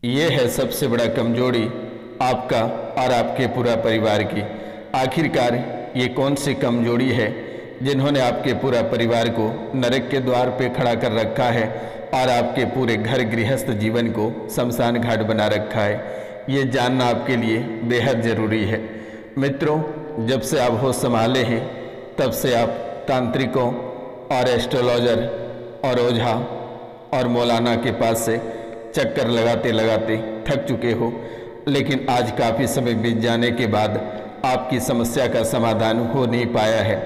ये है सबसे बड़ा कमजोरी आपका और आपके पूरा परिवार की। आखिरकार ये कौन सी कमजोरी है जिन्होंने आपके पूरा परिवार को नरक के द्वार पे खड़ा कर रखा है और आपके पूरे घर गृहस्थ जीवन को शमशान घाट बना रखा है। ये जानना आपके लिए बेहद ज़रूरी है। मित्रों, जब से आप होश संभाले हैं तब से आप तांत्रिकों और एस्ट्रोलॉजर और ओझा और मौलाना के पास से चक्कर लगाते लगाते थक चुके हो, लेकिन आज काफ़ी समय बीत जाने के बाद आपकी समस्या का समाधान हो नहीं पाया है।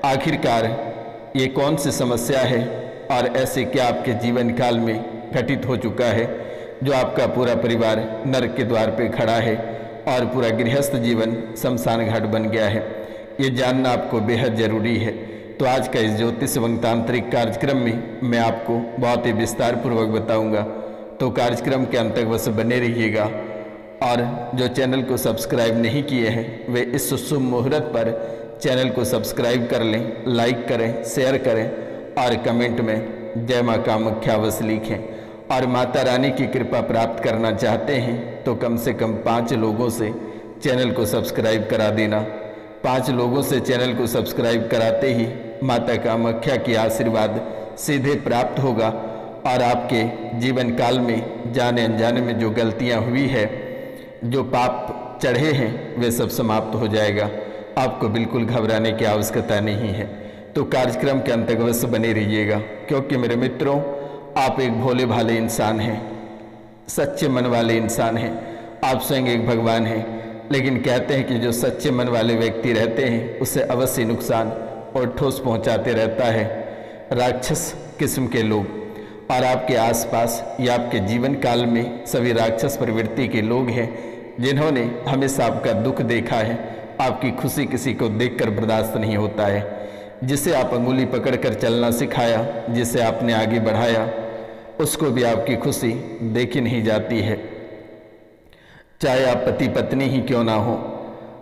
आखिरकार ये कौन सी समस्या है और ऐसे क्या आपके जीवन काल में घटित हो चुका है जो आपका पूरा परिवार नरक के द्वार पे खड़ा है और पूरा गृहस्थ जीवन शमशान घाट बन गया है। ये जानना आपको बेहद ज़रूरी है। तो आज का इस ज्योतिष एवं तांत्रिक कार्यक्रम में मैं आपको बहुत ही विस्तार पूर्वक बताऊंगा, तो कार्यक्रम के अंत तक बस बने रहिएगा। और जो चैनल को सब्सक्राइब नहीं किए हैं वे इस शुभ मुहूर्त पर चैनल को सब्सक्राइब कर लें, लाइक करें, शेयर करें और कमेंट में जय माँ कामाख्या अवश्य लिखें। और माता रानी की कृपा प्राप्त करना चाहते हैं तो कम से कम 5 लोगों से चैनल को सब्सक्राइब करा देना। 5 लोगों से चैनल को सब्सक्राइब कराते ही माता कामाख्या की आशीर्वाद सीधे प्राप्त होगा और आपके जीवन काल में जाने अनजाने में जो गलतियां हुई है, जो पाप चढ़े हैं, वे सब समाप्त हो जाएगा। आपको बिल्कुल घबराने की आवश्यकता नहीं है। तो कार्यक्रम के अंत तक अवश्य बने रहिएगा, क्योंकि मेरे मित्रों, आप एक भोले भाले इंसान हैं, सच्चे मन वाले इंसान हैं। आप स्वयं एक भगवान हैं, लेकिन कहते हैं कि जो सच्चे मन वाले व्यक्ति रहते हैं उसे अवश्य नुकसान और ठोस पहुंचाते रहता है राक्षस किस्म के लोग। और आपके आसपास या आपके जीवन काल में सभी राक्षस प्रवृत्ति के लोग हैं जिन्होंने हमेशा आपका दुख देखा है। आपकी खुशी किसी को देखकर बर्दाश्त नहीं होता है। जिसे आप अंगुली पकड़कर चलना सिखाया, जिसे आपने आगे बढ़ाया, उसको भी आपकी खुशी देखी नहीं जाती है। चाहे आप पति पत्नी ही क्यों ना हो,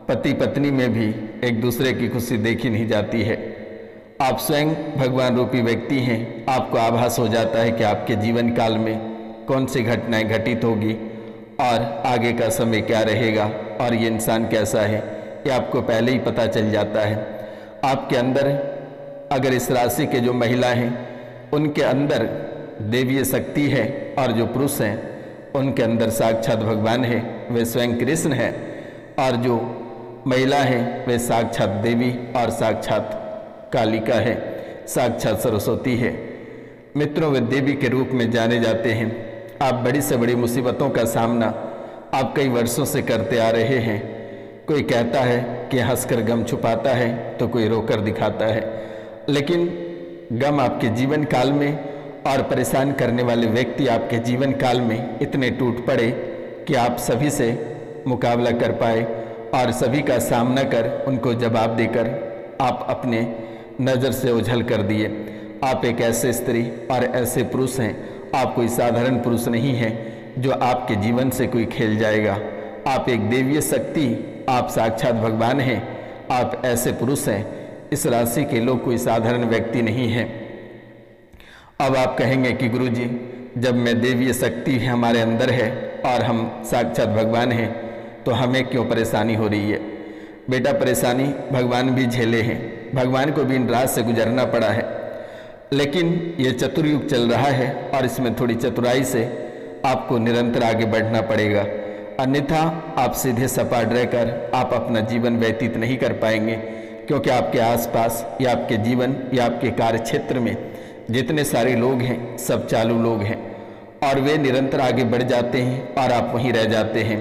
पति पत्नी में भी एक दूसरे की खुशी देखी नहीं जाती है। आप स्वयं भगवान रूपी व्यक्ति हैं। आपको आभास हो जाता है कि आपके जीवन काल में कौन सी घटनाएं घटित होगी और आगे का समय क्या रहेगा और ये इंसान कैसा है, ये आपको पहले ही पता चल जाता है। आपके अंदर अगर इस राशि के जो महिला हैं उनके अंदर देवीय शक्ति है और जो पुरुष हैं उनके अंदर साक्षात भगवान है, वे स्वयं कृष्ण हैं। और जो महिला हैं वे साक्षात देवी और साक्षात कालिका है, साक्षात सरस्वती है। मित्रों, वे देवी के रूप में जाने जाते हैं। आप बड़ी से बड़ी मुसीबतों का सामना आप कई वर्षों से करते आ रहे हैं। कोई कहता है कि हंसकर गम छुपाता है तो कोई रोकर दिखाता है, लेकिन गम आपके जीवन काल में और परेशान करने वाले व्यक्ति आपके जीवन काल में इतने टूट पड़े कि आप सभी से मुकाबला कर पाए और सभी का सामना कर उनको जवाब देकर आप अपने नज़र से ओझल कर दिए। आप एक ऐसे स्त्री और ऐसे पुरुष हैं, आप कोई साधारण पुरुष नहीं हैं जो आपके जीवन से कोई खेल जाएगा। आप एक देवीय शक्ति, आप साक्षात भगवान हैं। आप ऐसे पुरुष हैं, इस राशि के लोग कोई साधारण व्यक्ति नहीं हैं। अब आप कहेंगे कि गुरुजी, जब मैं देवीय शक्ति हमारे अंदर है और हम साक्षात भगवान हैं तो हमें क्यों परेशानी हो रही है? बेटा, परेशानी भगवान भी झेले हैं, भगवान को भी इन रात से गुजरना पड़ा है। लेकिन ये चतुर्युग चल रहा है और इसमें थोड़ी चतुराई से आपको निरंतर आगे बढ़ना पड़ेगा, अन्यथा आप सीधे सपाट रहकर आप अपना जीवन व्यतीत नहीं कर पाएंगे। क्योंकि आपके आसपास या आपके जीवन या आपके कार्य क्षेत्र में जितने सारे लोग हैं सब चालू लोग हैं और वे निरंतर आगे बढ़ जाते हैं और आप वहीं रह जाते हैं।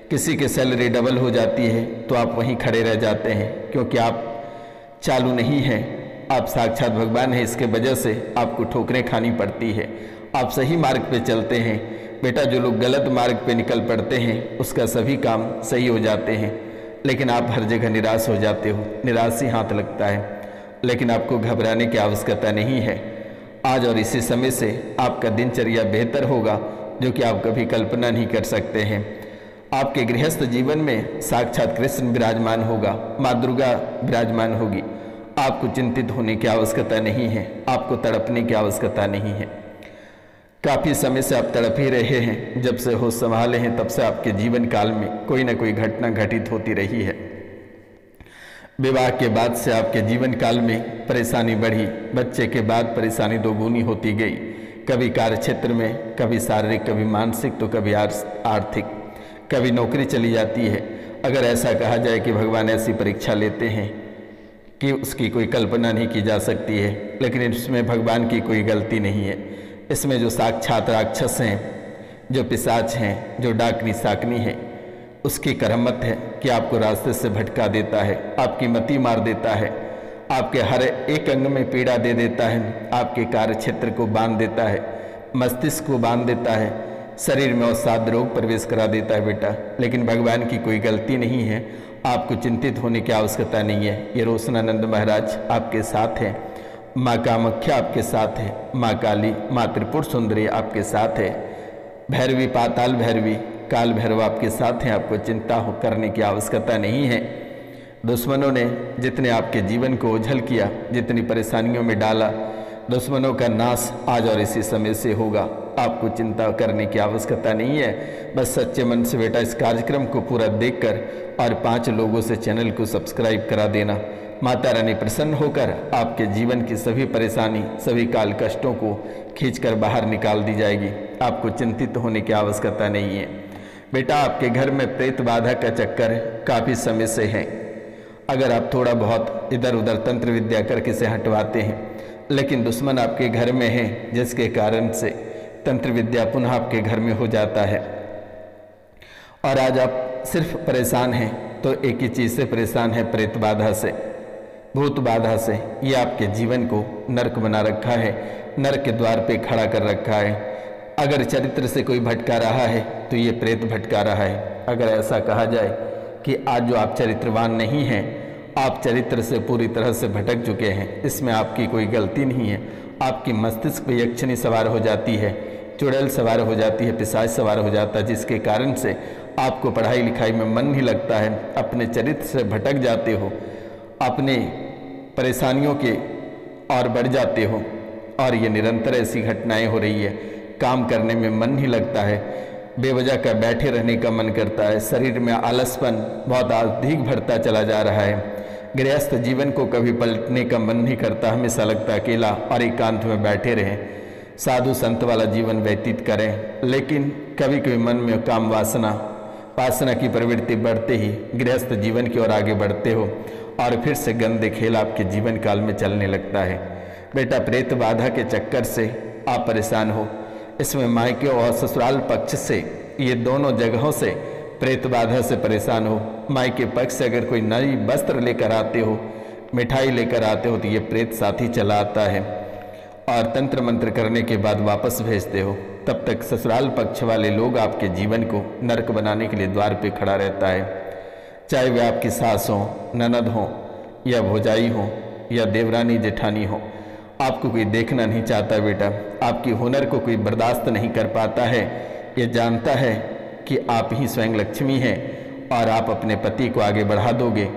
किसी की सैलरी डबल हो जाती है तो आप वहीं खड़े रह जाते हैं, क्योंकि आप चालू नहीं हैं, आप साक्षात भगवान हैं। इसके वजह से आपको ठोकरें खानी पड़ती है। आप सही मार्ग पे चलते हैं। बेटा, जो लोग गलत मार्ग पे निकल पड़ते हैं उसका सभी काम सही हो जाते हैं, लेकिन आप हर जगह निराश हो जाते हो, निराश ही हाथ लगता है। लेकिन आपको घबराने की आवश्यकता नहीं है। आज और इसी समय से आपका दिनचर्या बेहतर होगा, जो कि आप कभी कल्पना नहीं कर सकते हैं। आपके गृहस्थ जीवन में साक्षात कृष्ण विराजमान होगा, माँ दुर्गा विराजमान होगी। आपको चिंतित होने की आवश्यकता नहीं है, आपको तड़पने की आवश्यकता नहीं है। काफ़ी समय से आप तड़प ही रहे हैं। जब से होश संभाले हैं तब से आपके जीवन काल में कोई ना कोई घटना घटित होती रही है। विवाह के बाद से आपके जीवन काल में परेशानी बढ़ी, बच्चे के बाद परेशानी दोगुनी होती गई। कभी कार्य क्षेत्र में, कभी शारीरिक, कभी मानसिक, तो कभी आर्थिक, कभी नौकरी चली जाती है। अगर ऐसा कहा जाए कि भगवान ऐसी परीक्षा लेते हैं कि उसकी कोई कल्पना नहीं की जा सकती है, लेकिन इसमें भगवान की कोई गलती नहीं है। इसमें जो साक्षात राक्षस हैं, जो पिशाच हैं, जो डाकनी साकनी है, उसकी करमत है कि आपको रास्ते से भटका देता है, आपकी मति मार देता है, आपके हर एक अंग में पीड़ा दे देता है, आपके कार्य क्षेत्र को बांध देता है, मस्तिष्क को बांध देता है, शरीर में अवसाद रोग प्रवेश करा देता है बेटा। लेकिन भगवान की कोई गलती नहीं है, आपको चिंतित होने की आवश्यकता नहीं है। ये रोशनानंद महाराज आपके साथ हैं, माँ कामाख्या आपके साथ है, माँ काली, माँ त्रिपुर सुंदरी आपके साथ है, भैरवी, पाताल भैरवी, काल भैरव आपके साथ हैं। आपको चिंता करने की आवश्यकता नहीं है। दुश्मनों ने जितने आपके जीवन को ओझल किया, जितनी परेशानियों में डाला, दुश्मनों का नाश आज और इसी समय से होगा। आपको चिंता करने की आवश्यकता नहीं है। बस सच्चे मन से बेटा इस कार्यक्रम को पूरा देखकर और 5 लोगों से चैनल को सब्सक्राइब करा देना। माता रानी प्रसन्न होकर आपके जीवन की सभी परेशानी, सभी काल कष्टों को खींचकर बाहर निकाल दी जाएगी। आपको चिंतित होने की आवश्यकता नहीं है बेटा। आपके घर में प्रेत बाधा का चक्कर काफ़ी समय से है। अगर आप थोड़ा बहुत इधर उधर तंत्र विद्या करके से हटवाते हैं, लेकिन दुश्मन आपके घर में है, जिसके कारण से तंत्र विद्या पुनः आपके घर में हो जाता है। और आज आप सिर्फ परेशान हैं तो एक ही चीज़ से परेशान है, प्रेत बाधा से, भूत बाधा से। ये आपके जीवन को नरक बना रखा है, नरक के द्वार पे खड़ा कर रखा है। अगर चरित्र से कोई भटका रहा है तो ये प्रेत भटका रहा है। अगर ऐसा कहा जाए कि आज जो आप चरित्रवान नहीं हैं, आप चरित्र से पूरी तरह से भटक चुके हैं, इसमें आपकी कोई गलती नहीं है। आपकी मस्तिष्क पे यक्षिणी सवार हो जाती है, चुड़ैल सवार हो जाती है, पिशाच सवार हो जाता है, जिसके कारण से आपको पढ़ाई लिखाई में मन नहीं लगता है, अपने चरित्र से भटक जाते हो, अपने परेशानियों के और बढ़ जाते हो। और ये निरंतर ऐसी घटनाएं हो रही है। काम करने में मन नहीं लगता है, बेवजह का बैठे रहने का मन करता है, शरीर में आलसपन बहुत अधिक बढ़ता चला जा रहा है। गृहस्थ जीवन को कभी पलटने का मन नहीं करता, हमेशा लगता है अकेला और एकांत में बैठे रहें, साधु संत वाला जीवन व्यतीत करें। लेकिन कभी कभी मन में काम वासना की प्रवृत्ति बढ़ते ही गृहस्थ जीवन की ओर आगे बढ़ते हो और फिर से गंदे खेल आपके जीवन काल में चलने लगता है। बेटा प्रेत बाधा के चक्कर से आप परेशान हो। इसमें मायके और ससुराल पक्ष से, ये दोनों जगहों से प्रेत बाधा से परेशान हो। मायके पक्ष से अगर कोई नई वस्त्र लेकर आते हो, मिठाई लेकर आते हो, तो ये प्रेत साथी चला आता है और तंत्र मंत्र करने के बाद वापस भेजते हो। तब तक ससुराल पक्ष वाले लोग आपके जीवन को नरक बनाने के लिए द्वार पे खड़ा रहता है। चाहे वे आपकी सास हो, ननद हो, या भौजाई हो, या देवरानी जेठानी हो, आपको कोई देखना नहीं चाहता बेटा। आपकी हुनर को कोई बर्दाश्त नहीं कर पाता है। ये जानता है कि आप ही स्वयं लक्ष्मी हैं और आप अपने पति को आगे बढ़ा दोगे,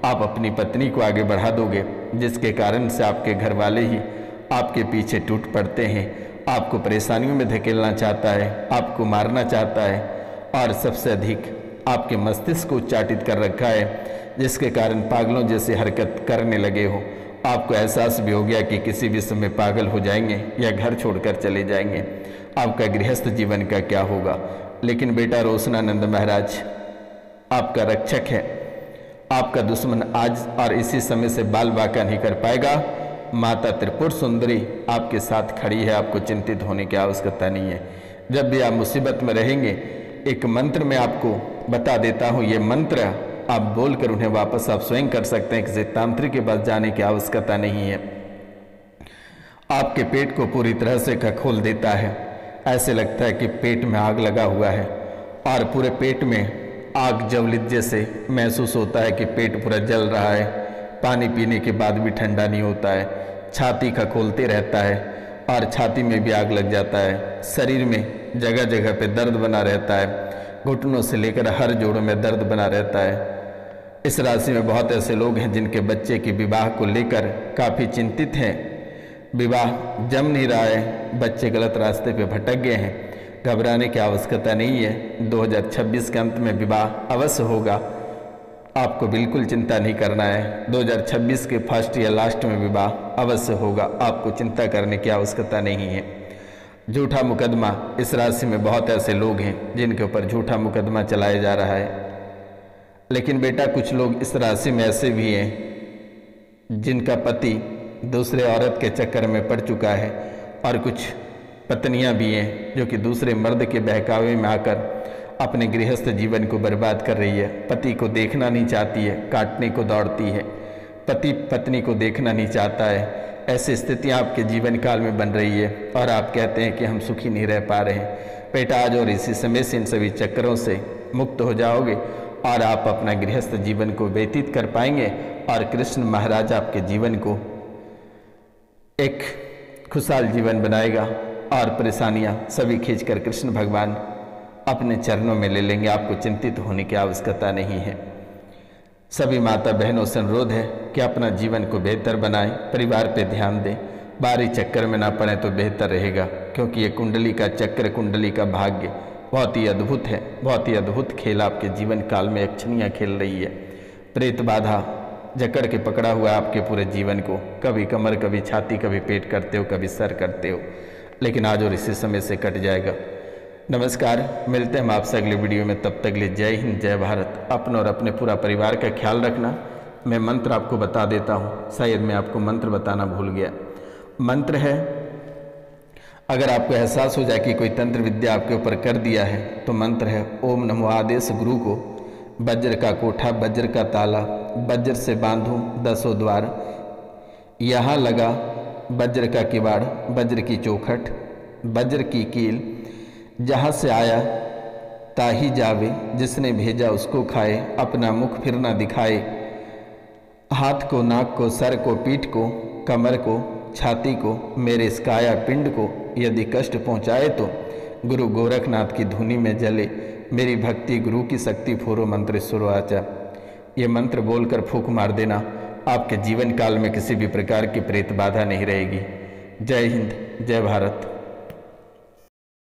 आप अपनी पत्नी को आगे बढ़ा दोगे, जिसके कारण से आपके घर वाले ही आपके पीछे टूट पड़ते हैं, आपको परेशानियों में धकेलना चाहता है, आपको मारना चाहता है और सबसे अधिक आपके मस्तिष्क को उच्चाटित कर रखा है, जिसके कारण पागलों जैसी हरकत करने लगे हो। आपको एहसास भी हो गया कि किसी भी समय पागल हो जाएंगे या घर छोड़कर चले जाएंगे। आपका गृहस्थ जीवन का क्या होगा? लेकिन बेटा रोशनानंद महाराज आपका रक्षक है। आपका दुश्मन आज और इसी समय से बाल बाका नहीं कर पाएगा। माता त्रिपुर सुंदरी आपके साथ खड़ी है, आपको चिंतित होने की आवश्यकता नहीं है। जब भी आप मुसीबत में रहेंगे, एक मंत्र मैं आपको बता देता हूँ, ये मंत्र आप बोलकर उन्हें वापस आप स्वयं कर सकते हैं, किसी तांत्रिक के पास जाने की आवश्यकता नहीं है। आपके पेट को पूरी तरह से खखोल देता है। ऐसे लगता है कि पेट में आग लगा हुआ है और पूरे पेट में आग ज्वलित जैसे महसूस होता है कि पेट पूरा जल रहा है। पानी पीने के बाद भी ठंडा नहीं होता है, छाती खखोलते रहता है और छाती में भी आग लग जाता है। शरीर में जगह जगह पे दर्द बना रहता है, घुटनों से लेकर हर जोड़ों में दर्द बना रहता है। इस राशि में बहुत ऐसे लोग हैं जिनके बच्चे के विवाह को लेकर काफ़ी चिंतित हैं। विवाह जम नहीं रहा है, बच्चे गलत रास्ते पे भटक गए हैं, घबराने की आवश्यकता नहीं है। 2026 के अंत में विवाह अवश्य होगा, आपको बिल्कुल चिंता नहीं करना है। 2026 के फर्स्ट या लास्ट में विवाह अवश्य होगा, आपको चिंता करने की आवश्यकता नहीं है। झूठा मुकदमा, इस राशि में बहुत ऐसे लोग हैं जिनके ऊपर झूठा मुकदमा चलाया जा रहा है। लेकिन बेटा कुछ लोग इस राशि में ऐसे भी हैं जिनका पति दूसरे औरत के चक्कर में पड़ चुका है, और कुछ पत्नियां भी हैं जो कि दूसरे मर्द के बहकावे में आकर अपने गृहस्थ जीवन को बर्बाद कर रही है। पति को देखना नहीं चाहती है, काटने को दौड़ती है, पति पत्नी को देखना नहीं चाहता है। ऐसी स्थितियां आपके जीवन काल में बन रही है और आप कहते हैं कि हम सुखी नहीं रह पा रहे हैं। बेटा आज और इसी समय से इन सभी चक्करों से मुक्त हो जाओगे और आप अपना गृहस्थ जीवन को व्यतीत कर पाएंगे, और कृष्ण महाराज आपके जीवन को एक खुशहाल जीवन बनाएगा और परेशानियां सभी खींचकर कृष्ण भगवान अपने चरणों में ले लेंगे। आपको चिंतित होने की आवश्यकता नहीं है। सभी माता बहनों से अनुरोध है कि अपना जीवन को बेहतर बनाएं, परिवार पे ध्यान दें, बाहरी चक्कर में ना पड़े तो बेहतर रहेगा, क्योंकि ये कुंडली का चक्र, कुंडली का भाग्य बहुत ही अद्भुत है। बहुत ही अद्भुत खेल आपके जीवन काल में यक्षिणियाँ खेल रही है। प्रेत बाधा जकड़ के पकड़ा हुआ है आपके पूरे जीवन को, कभी कमर, कभी छाती, कभी पेट करते हो, कभी सर करते हो, लेकिन आज और इसी समय से कट जाएगा। नमस्कार, मिलते हैं हम आपसे अगले वीडियो में। तब तक लिए जय हिंद, जय भारत। अपने और अपने पूरा परिवार का ख्याल रखना। मैं मंत्र आपको बता देता हूँ, शायद मैं आपको मंत्र बताना भूल गया। मंत्र है, अगर आपको एहसास हो जाए कि कोई तंत्र विद्या आपके ऊपर कर दिया है तो मंत्र है ओम नमो आदेश गुरु को, वज्र का कोठा, वज्र का ताला, वज्र से बांधूं 10 द्वार, यहाँ लगा वज्र का किवाड़, वज्र की चौखट, वज्र की कील, जहाँ से आया ताही जावे, जिसने भेजा उसको खाए, अपना मुख फिर ना दिखाए, हाथ को, नाक को, सर को, पीठ को, कमर को, छाती को, मेरे इस काया पिंड को यदि कष्ट पहुँचाए तो गुरु गोरखनाथ की धुनी में जले, मेरी भक्ति गुरु की शक्ति फोरो मंत्र सुरवाचा। ये मंत्र बोलकर फूंक मार देना, आपके जीवन काल में किसी भी प्रकार की प्रेत बाधा नहीं रहेगी। जय हिंद, जय भारत।